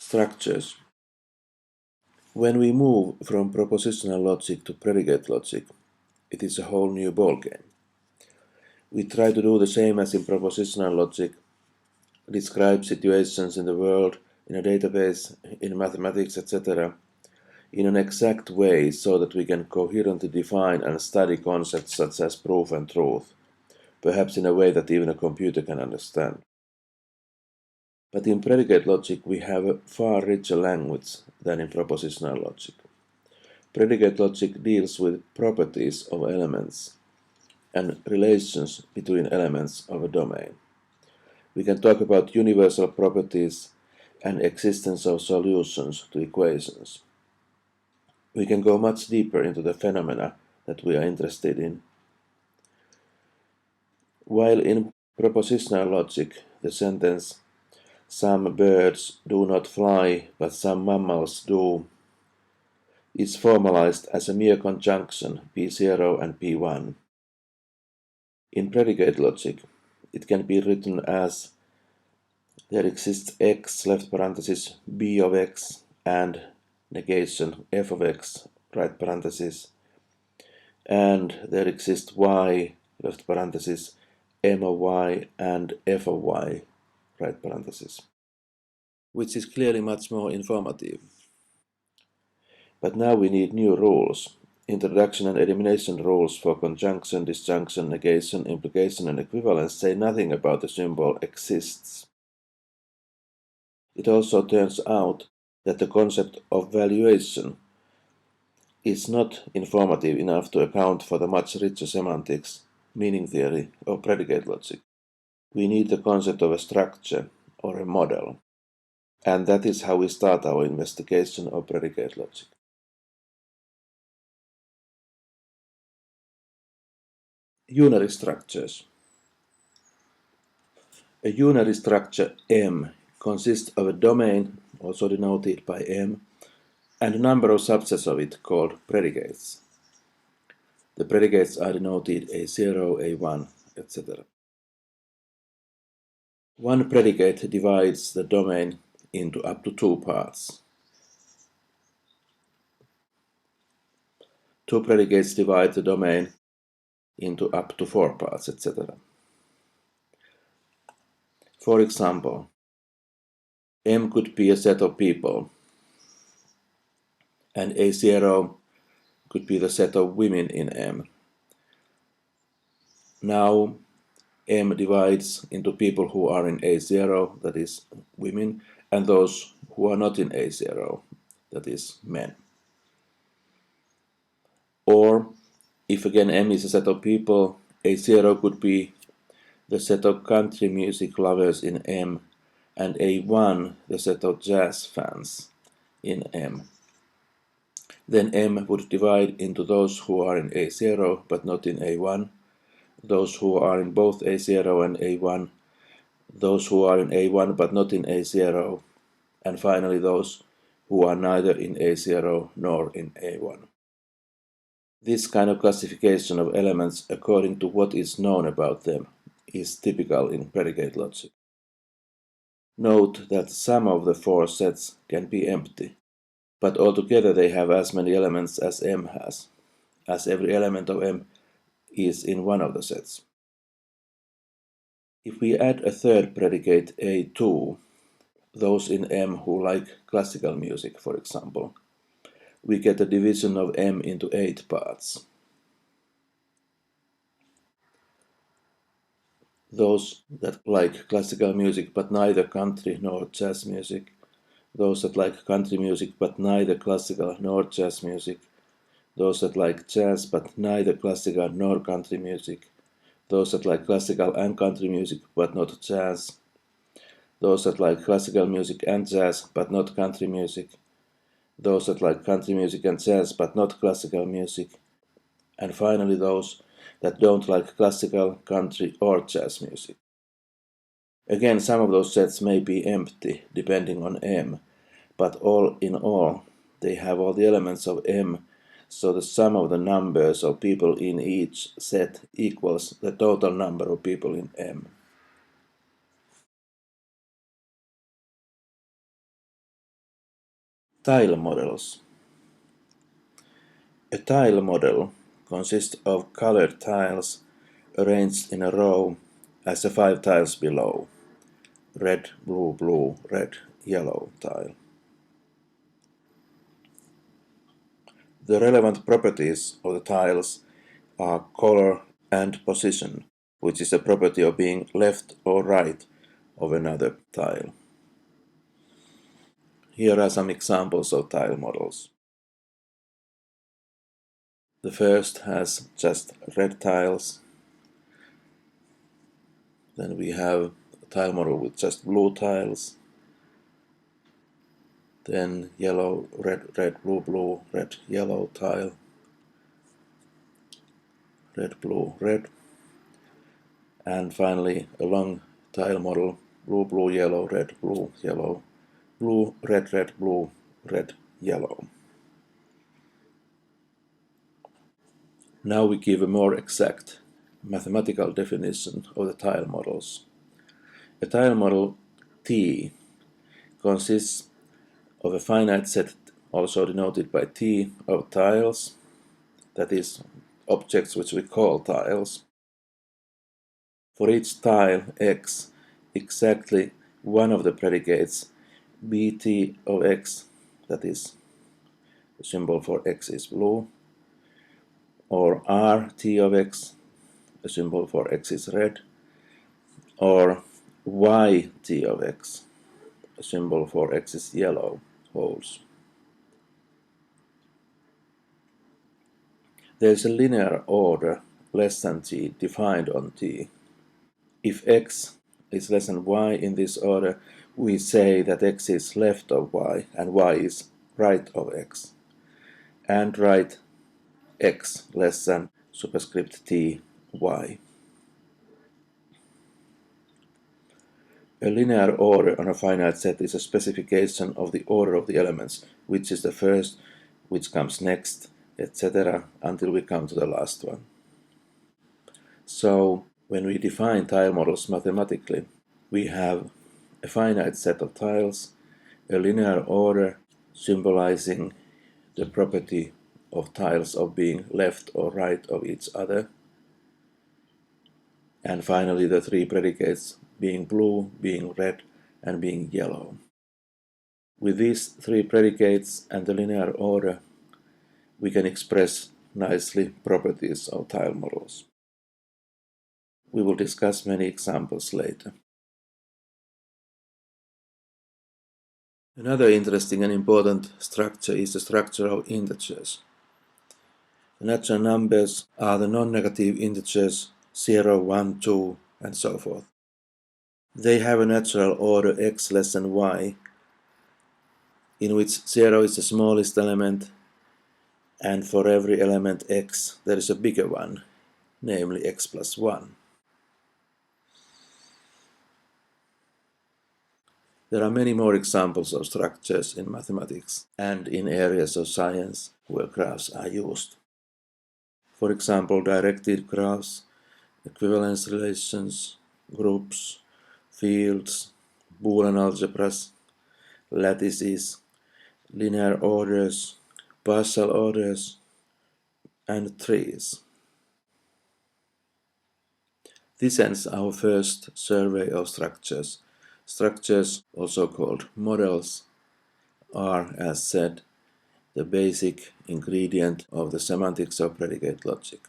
Structures. When we move from propositional logic to predicate logic, it is a whole new ballgame. We try to do the same as in propositional logic, describe situations in the world, in a database, in mathematics, etc., in an exact way so that we can coherently define and study concepts such as proof and truth, perhaps in a way that even a computer can understand. But in predicate logic we have a far richer language than in propositional logic. Predicate logic deals with properties of elements and relations between elements of a domain. We can talk about universal properties and existence of solutions to equations. We can go much deeper into the phenomena that we are interested in. While in propositional logic, the sentence "some birds do not fly, but some mammals do" is formalized as a mere conjunction P0 and P1. In predicate logic, it can be written as there exists x left parenthesis b of x and negation f of x right parenthesis, and there exists y left parenthesis m of y and f of y right parenthesis, which is clearly much more informative. But now we need new rules. Introduction and elimination rules for conjunction, disjunction, negation, implication, and equivalence say nothing about the symbol exists. It also turns out that the concept of valuation is not informative enough to account for the much richer semantics, meaning theory, or predicate logic. We need the concept of a structure or a model, and that is how we start our investigation of predicate logic. Unary structures. A unary structure M consists of a domain, also denoted by M, and a number of subsets of it called predicates. The predicates are denoted A0, A1, etc. One predicate divides the domain into up to two parts. Two predicates divide the domain into up to four parts, etc. For example, M could be a set of people, and A0 could be the set of women in M. Now, M divides into people who are in A0, that is women, and those who are not in A0, that is men. Or, if again M is a set of people, A0 could be the set of country music lovers in M, and A1 the set of jazz fans in M. Then M would divide into those who are in A0 but not in A1, those who are in both A0 and A1, those who are in A1 but not in A0, and finally those who are neither in A0 nor in A1. This kind of classification of elements according to what is known about them is typical in predicate logic. Note that some of the four sets can be empty, but altogether they have as many elements as M has, as every element of M is in one of the sets. If we add a third predicate A2, those in M who like classical music, for example, we get a division of M into 8 parts. Those that like classical music but neither country nor jazz music, those that like country music but neither classical nor jazz music, those that like jazz but neither classical nor country music, those that like classical and country music but not jazz, those that like classical music and jazz but not country music, those that like country music and jazz but not classical music, and finally those that don't like classical, country, or jazz music. Again, some of those sets may be empty, depending on M, but all in all, they have all the elements of M, so the sum of the numbers of people in each set equals the total number of people in M. Tile models. A tile model consists of colored tiles arranged in a row as the 5 tiles below: red, blue, blue, red, yellow tile. The relevant properties of the tiles are color and position, which is a property of being left or right of another tile. Here are some examples of tile models. The first has just red tiles. Then we have a tile model with just blue tiles. Then yellow, red, red, blue, blue, red, yellow tile. Red, blue, red. And finally a long tile model: blue, blue, yellow, red, blue, yellow, blue, red, red, blue, red, yellow. Now we give a more exact mathematical definition of the tile models. A tile model T consists of a finite set, also denoted by T, of tiles, that is, objects which we call tiles. For each tile x, exactly one of the predicates bt of x, that is, the symbol for x is blue, or rt of x, the symbol for x is red, or yt of x, the symbol for x is yellow, holds. There is a linear order less than t defined on t. If x is less than y in this order, we say that x is left of y and y is right of x, and write x less than superscript t y. A linear order on a finite set is a specification of the order of the elements, which is the first, which comes next, etc., until we come to the last one. So, when we define tile models mathematically, we have a finite set of tiles, a linear order symbolizing the property of tiles of being left or right of each other, and finally the 3 predicates being blue, being red, and being yellow. With these 3 predicates and the linear order, we can express nicely properties of tile models. We will discuss many examples later. Another interesting and important structure is the structure of integers. The natural numbers are the non-negative integers 0, 1, 2, and so forth. They have a natural order x less than y, in which 0 is the smallest element, and for every element x there is a bigger one, namely x plus 1. There are many more examples of structures in mathematics and in areas of science where graphs are used. For example, directed graphs, equivalence relations, groups, fields, Boolean algebras, lattices, linear orders, partial orders, and trees. This ends our first survey of structures. Structures, also called models, are, as said, the basic ingredient of the semantics of predicate logic.